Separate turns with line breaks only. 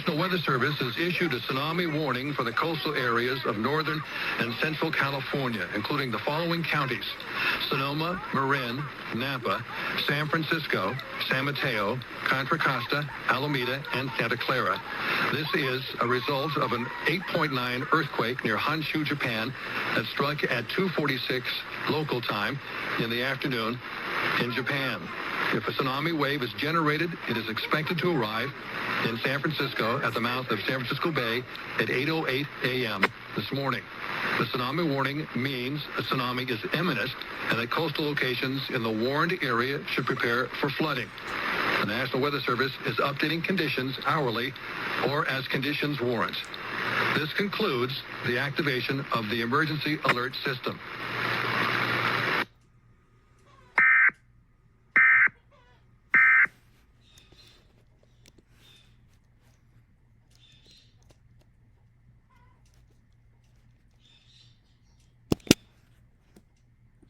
National Weather Service has issued a tsunami warning for the coastal areas of northern and central California, including the following counties: Sonoma, Marin, Napa, San Francisco, San Mateo, Contra Costa, Alameda, and Santa Clara. This is a result of an 8.9 earthquake near Honshu, Japan, that struck at 2:46 local time in the afternoon in Japan. If a tsunami wave is generated, it is expected to arrive in San Francisco at the mouth of San Francisco Bay at 8:08 a.m. this morning. The tsunami warning means a tsunami is imminent and that coastal locations in the warned area should prepare for flooding. The National Weather Service is updating conditions hourly or as conditions warrant. This concludes the activation of the emergency alert system.